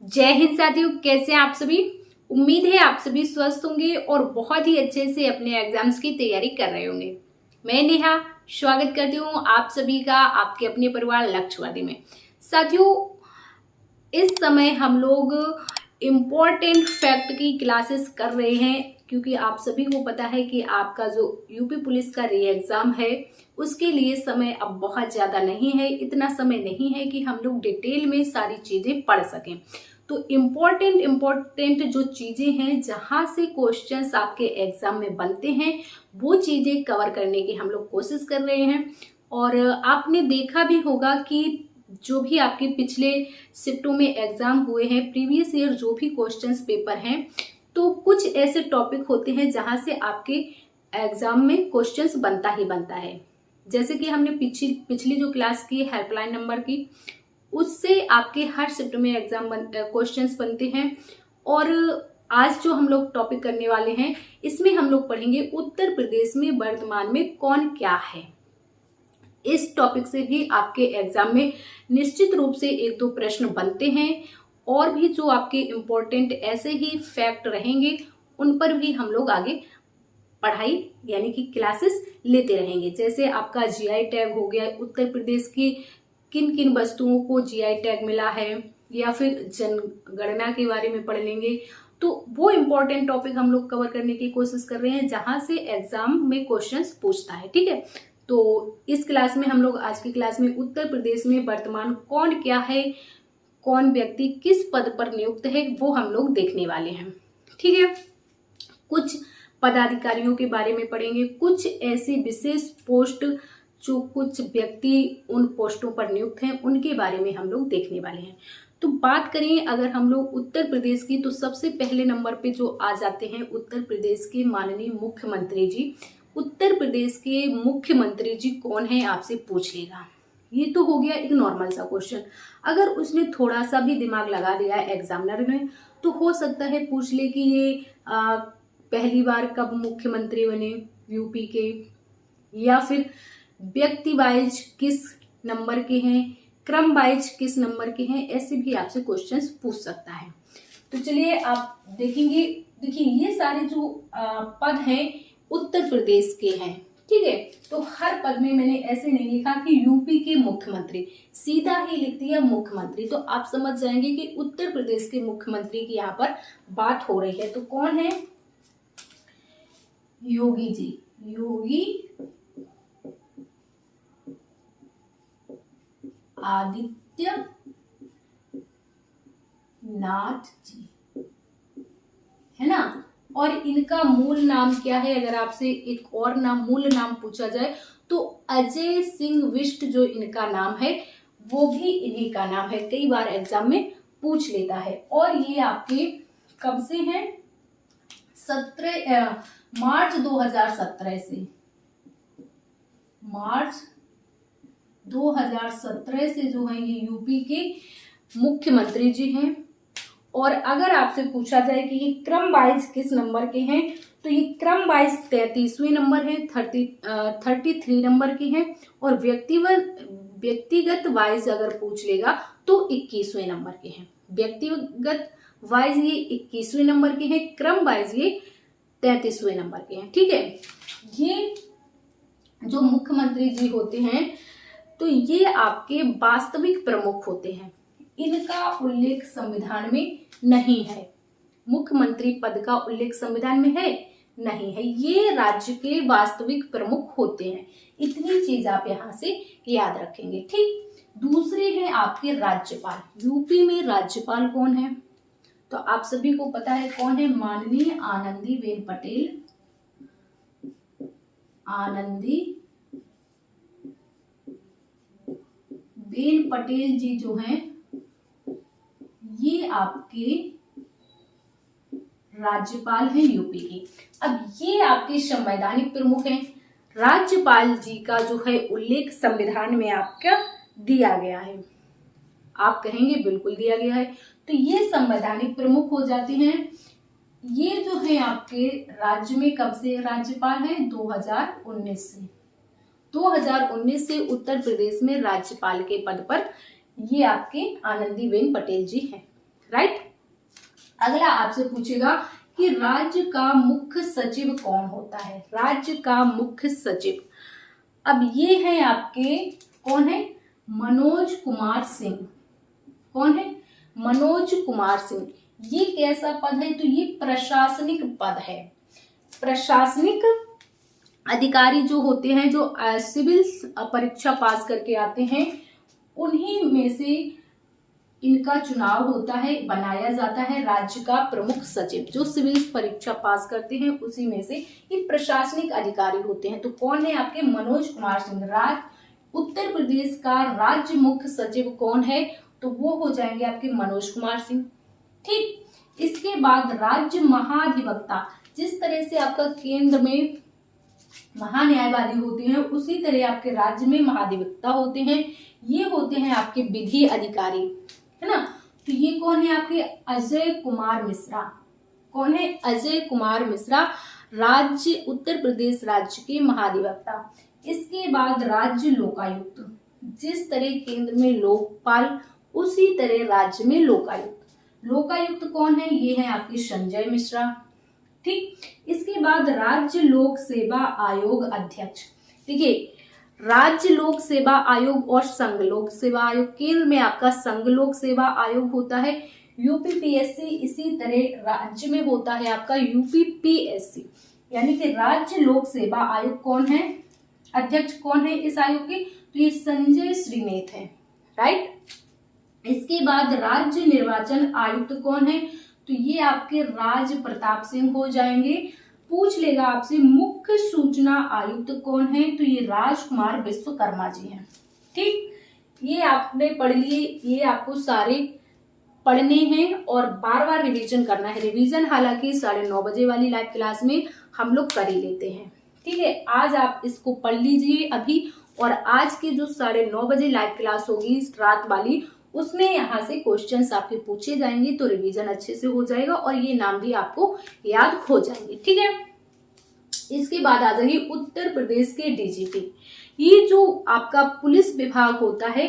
जय हिंद साथियों, कैसे हैं आप सभी। उम्मीद है आप सभी स्वस्थ होंगे और बहुत ही अच्छे से अपने एग्जाम्स की तैयारी कर रहे होंगे। मैं नेहा स्वागत करती हूँ आप सभी का आपके अपने परिवार लक्ष्यवादी में। साथियों, इस समय हम लोग इम्पोर्टेंट फैक्ट की क्लासेस कर रहे हैं क्योंकि आप सभी को पता है कि आपका जो यूपी पुलिस का री एग्जाम है उसके लिए समय अब बहुत ज्यादा नहीं है। इतना समय नहीं है कि हम लोग डिटेल में सारी चीजें पढ़ सकें। तो इम्पोर्टेंट जो चीजें हैं जहां से क्वेश्चंस आपके एग्जाम में बनते हैं वो चीजें कवर करने की हम लोग कोशिश कर रहे हैं। और आपने देखा भी होगा कि जो भी आपके पिछले शिफ्टों में एग्जाम हुए हैं, प्रीवियस ईयर जो भी क्वेश्चंस पेपर हैं, तो कुछ ऐसे टॉपिक होते हैं जहां से आपके एग्जाम में क्वेश्चंस बनता ही बनता है। जैसे कि हमने पिछली जो क्लास की हेल्पलाइन नंबर की, उससे आपके हर शिफ्ट में एग्जाम क्वेश्चंस बनते हैं। और आज जो हम लोग टॉपिक करने वाले हैं इसमें हम लोग पढ़ेंगे उत्तर प्रदेश में वर्तमान में कौन क्या है। इस टॉपिक से भी आपके एग्जाम में निश्चित रूप से एक दो प्रश्न बनते हैं और भी जो आपके इम्पोर्टेंट ऐसे ही फैक्ट रहेंगे उन पर भी हम लोग आगे पढ़ाई यानी कि क्लासेस लेते रहेंगे। जैसे आपका जीआई टैग हो गया, उत्तर प्रदेश की किन किन वस्तुओं को जीआई टैग मिला है, या फिर जनगणना के बारे में पढ़ लेंगे। तो वो इम्पोर्टेंट टॉपिक हम लोग कवर करने की कोशिश कर रहे हैं जहां से एग्जाम में क्वेश्चंस पूछता है। ठीक है, तो इस क्लास में हम लोग आज की क्लास में उत्तर प्रदेश में वर्तमान कौन क्या है, कौन व्यक्ति किस पद पर नियुक्त है, वो हम लोग देखने वाले हैं। ठीक है, कुछ पदाधिकारियों के बारे में पढ़ेंगे, कुछ ऐसी विशेष पोस्ट जो कुछ व्यक्ति उन पोस्टों पर नियुक्त हैं उनके बारे में हम लोग देखने वाले हैं। तो बात करें अगर हम लोग उत्तर प्रदेश की, तो सबसे पहले नंबर पे जो आ जाते हैं उत्तर प्रदेश के माननीय मुख्यमंत्री जी। उत्तर प्रदेश के मुख्यमंत्री जी कौन है आपसे पूछ लेगा। ये तो हो गया एक नॉर्मल सा क्वेश्चन। अगर उसने थोड़ा सा भी दिमाग लगा दिया एग्जामिनर ने तो हो सकता है पूछ ले कि ये पहली बार कब मुख्यमंत्री बने यूपी के, या फिर व्यक्ति वाइज किस नंबर के हैं, क्रम वाइज किस नंबर के हैं, ऐसे भी आपसे क्वेश्चंस पूछ सकता है। तो चलिए आप देखेंगे, देखिए ये सारे जो पद हैं उत्तर प्रदेश के हैं। ठीक है, तो हर पद में मैंने ऐसे नहीं लिखा कि यूपी के मुख्यमंत्री, सीधा ही लिख दिया मुख्यमंत्री। तो आप समझ जाएंगे कि उत्तर प्रदेश के मुख्यमंत्री की यहाँ पर बात हो रही है। तो कौन है? योगी जी, योगी आदित्य नाथ जी, है ना। और इनका मूल नाम क्या है? अगर आपसे एक और नाम, मूल नाम पूछा जाए तो अजय सिंह विष्ट जो इनका नाम है वो भी इन्हीं का नाम है। कई बार एग्जाम में पूछ लेता है। और ये आपके कब से हैं? 17 मार्च 2017 से, मार्च 2017 से जो है ये यूपी के मुख्यमंत्री जी हैं। और अगर आपसे पूछा जाए कि ये क्रम वाइज किस नंबर के हैं, तो ये क्रम वाइज 33वें नंबर है, 33 नंबर के हैं। और व्यक्तिगत वाइज अगर पूछ लेगा तो 21वें नंबर के हैं। व्यक्तिगत वाइज ये 21वें नंबर के हैं, क्रम वाइज ये 33वें नंबर के हैं। ठीक है, ये जो मुख्यमंत्री जी होते हैं तो ये आपके वास्तविक प्रमुख होते हैं। इनका उल्लेख संविधान में नहीं है। मुख्यमंत्री पद का उल्लेख संविधान में है नहीं है। ये राज्य के वास्तविक प्रमुख होते हैं। इतनी चीज आप यहाँ से याद रखेंगे। ठीक, दूसरे हैं आपके राज्यपाल। यूपी में राज्यपाल कौन है? तो आप सभी को पता है कौन है? माननीय आनंदीबेन पटेल। आनंदीबेन पटेल जी जो हैं ये आपके राज्यपाल हैं यूपी के। अब ये आपके संवैधानिक प्रमुख हैं। राज्यपाल जी का जो है उल्लेख संविधान में आपका दिया गया है। आप कहेंगे बिल्कुल दिया गया है। तो ये संवैधानिक प्रमुख हो जाते हैं। ये जो है आपके राज्य में कब से राज्यपाल हैं? 2019 से। 2019 से उत्तर प्रदेश में राज्यपाल के पद पर ये आपके आनंदीबेन पटेल जी हैं। राइट। अगला आपसे पूछेगा कि राज्य का मुख्य सचिव कौन होता है। राज्य का मुख्य सचिव, अब ये है आपके, कौन है, मनोज कुमार सिंह। कौन है, मनोज कुमार सिंह। ये कैसा पद है, तो ये प्रशासनिक पद है। प्रशासनिक अधिकारी जो होते हैं, जो सिविल परीक्षा पास करके आते हैं, उन्हीं में से इनका चुनाव होता है, बनाया जाता है राज्य का प्रमुख सचिव। जो सिविल परीक्षा पास करते हैं उसी में से ये प्रशासनिक अधिकारी होते हैं। तो कौन है आपके, मनोज कुमार सिंह। उत्तर प्रदेश का राज्य मुख्य सचिव कौन है, तो वो हो जाएंगे आपके मनोज कुमार सिंह। ठीक, इसके बाद राज्य महाधिवक्ता, जिस तरह से आपका केंद्र में महान्यायवादी होते हैं उसी तरह आपके राज्य में महाधिवक्ता होते हैं। ये होते हैं आपके विधि अधिकारी, है ना। तो ये कौन है आपके, अजय कुमार मिश्रा। कौन है, अजय कुमार मिश्रा, राज्य उत्तर प्रदेश राज्य के महाधिवक्ता। इसके बाद राज्य लोकायुक्त, जिस तरह केंद्र में लोकपाल उसी तरह राज्य में लोकायुक्त। लोकायुक्त कौन है, ये है आपके संजय मिश्रा। ठीक, इसके बाद राज्य लोक सेवा आयोग अध्यक्ष। देखिए, राज्य लोक सेवा आयोग और संघ लोक सेवा आयोग, केंद्र में आपका संघ लोक सेवा आयोग होता है यूपीपीएससी, इसी तरह राज्य में होता है आपका यूपीपीएससी, यानी कि राज्य लोक सेवा आयोग कौन है, अध्यक्ष कौन है इस आयोग के, तो ये संजय श्रीनेत है, राइट। इसके बाद राज्य निर्वाचन आयुक्त कौन है, तो ये आपके राज प्रताप सिंह हो जाएंगे। पूछ लेगा आपसे मुख्य सूचना आयुक्त कौन है, तो ये राजकुमार विश्वकर्मा जी हैं। ठीक, ये आपने पढ़ लिए, ये आपको सारे पढ़ने हैं और बार बार रिवीजन करना है। रिवीजन हालांकि 9:30 बजे वाली लाइव क्लास में हम लोग कर ही लेते हैं। ठीक है, आज आप इसको पढ़ लीजिए अभी, और आज की जो 9:30 बजे लाइव क्लास होगी रात वाली, उसमें यहाँ से क्वेश्चंस आपके पूछे जाएंगे, तो रिवीजन अच्छे से हो जाएगा और ये नाम भी आपको याद हो जाएंगे। ठीक है, इसके बाद आ जाइए उत्तर प्रदेश के डीजीपी। ये जो आपका पुलिस विभाग होता है,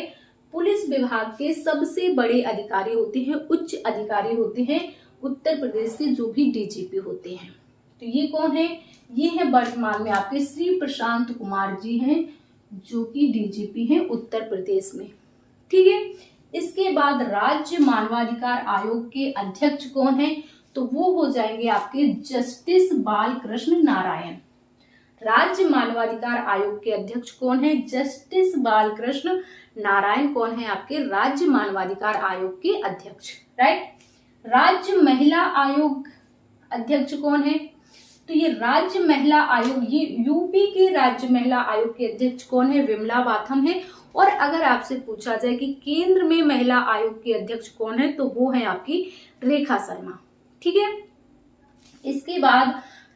पुलिस विभाग के सबसे बड़े अधिकारी होते हैं, उच्च अधिकारी होते हैं उत्तर प्रदेश के जो भी डीजीपी होते हैं। तो ये कौन है, ये है वर्तमान में आपके श्री प्रशांत कुमार जी हैं, जो कि डीजीपी हैं उत्तर प्रदेश में। ठीक है, इसके बाद राज्य मानवाधिकार आयोग के अध्यक्ष कौन है, तो वो हो जाएंगे आपके जस्टिस बालकृष्ण नारायण। राज्य मानवाधिकार आयोग के अध्यक्ष कौन है, जस्टिस बालकृष्ण नारायण कौन है आपके राज्य मानवाधिकार आयोग के अध्यक्ष, राइट। राज्य महिला आयोग अध्यक्ष कौन है, तो ये राज्य महिला आयोग, ये यूपी के राज्य महिला आयोग के अध्यक्ष कौन है, विमला वाथम है। और अगर आपसे पूछा जाए कि केंद्र में महिला आयोग के अध्यक्ष कौन है, तो वो है आपकी रेखा शर्मा। ठीक है, इसके बाद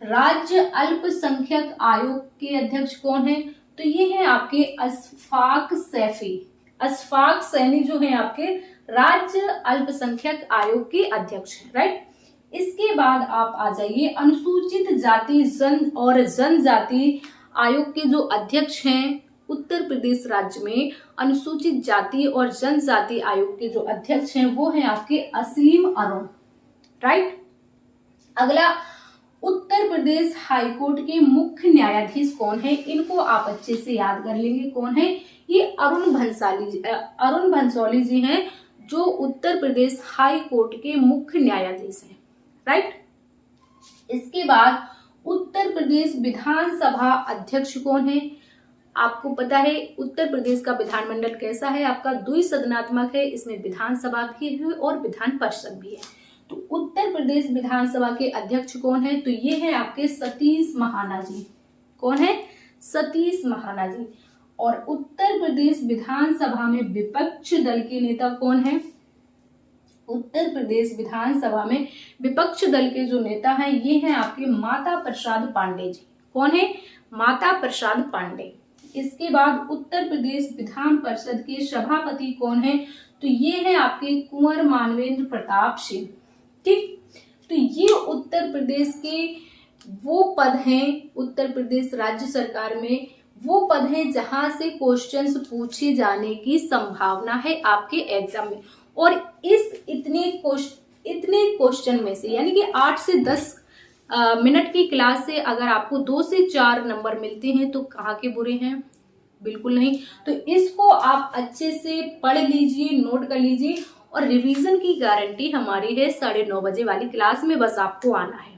राज्य अल्पसंख्यक आयोग के अध्यक्ष कौन है, तो ये है आपके अशफाक सैफी। अशफाक सैनी जो है आपके राज्य अल्पसंख्यक आयोग के अध्यक्ष हैं, राइट। इसके बाद आप आ जाइए अनुसूचित जाति जन और जनजाति आयोग के जो अध्यक्ष हैं उत्तर प्रदेश राज्य में, अनुसूचित जाति और जनजाति आयोग के जो अध्यक्ष हैं वो हैं आपके असीम अरुण, राइट। अगला, उत्तर प्रदेश हाईकोर्ट के मुख्य न्यायाधीश कौन है, इनको आप अच्छे से याद कर लेंगे। कौन है ये, अरुण भंसौली जी हैं, जो उत्तर प्रदेश हाई कोर्ट के मुख्य न्यायाधीश हैं, राइट। इसके बाद उत्तर प्रदेश विधानसभा अध्यक्ष कौन है, आपको पता है उत्तर प्रदेश का विधानमंडल कैसा है, आपका द्विसदनात्मक है, इसमें विधानसभा भी है और विधान परिषद भी है। तो उत्तर प्रदेश विधानसभा के अध्यक्ष कौन है, तो ये है आपके सतीश महाना जी। कौन है, सतीश महाना जी। और उत्तर प्रदेश विधानसभा में विपक्ष दल के नेता कौन है, उत्तर प्रदेश विधानसभा में विपक्ष दल के जो नेता हैं ये हैं आपके माता प्रसाद पांडे जी। कौन है, माता प्रसाद पांडे। इसके बाद उत्तर प्रदेश विधान परिषद के सभापति कौन है, तो ये है आपके कुंवर मानवेंद्र प्रताप सिंह। ठीक, तो ये उत्तर प्रदेश के वो पद हैं, उत्तर प्रदेश राज्य सरकार में वो पद हैं जहां से क्वेश्चंस पूछे जाने की संभावना है आपके एग्जाम में। और इस इतने इतने क्वेश्चन में से, यानी कि 8 से 10 मिनट की क्लास से अगर आपको 2 से 4 नंबर मिलते हैं तो कहाँ के बुरे हैं? बिल्कुल नहीं। तो इसको आप अच्छे से पढ़ लीजिए, नोट कर लीजिए, और रिवीजन की गारंटी हमारी है 9:30 बजे वाली क्लास में। बस आपको आना है।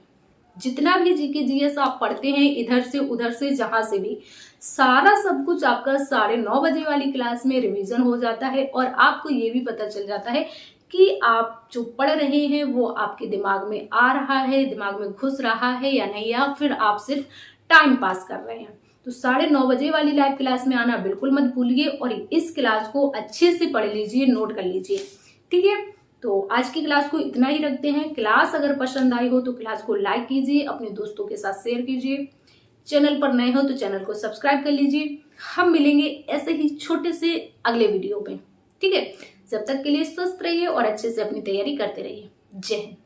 जितना भी जीके जीएस आप पढ़ते हैं इधर से उधर से जहां से भी, सारा सब कुछ आपका 9:30 बजे वाली क्लास में रिवीजन हो जाता है, और आपको ये भी पता चल जाता है कि आप जो पढ़ रहे हैं वो आपके दिमाग में आ रहा है, दिमाग में घुस रहा है या नहीं, या फिर आप सिर्फ टाइम पास कर रहे हैं। तो 9:30 बजे वाली लाइव क्लास में आना बिल्कुल मत भूलिए, और इस क्लास को अच्छे से पढ़ लीजिए, नोट कर लीजिए। ठीक है, तो आज की क्लास को इतना ही रखते हैं। क्लास अगर पसंद आई हो तो क्लास को लाइक कीजिए, अपने दोस्तों के साथ शेयर कीजिए। चैनल पर नए हो तो चैनल को सब्सक्राइब कर लीजिए। हम मिलेंगे ऐसे ही छोटे से अगले वीडियो में। ठीक है, जब तक के लिए स्वस्थ रहिए और अच्छे से अपनी तैयारी करते रहिए। जय हिंद।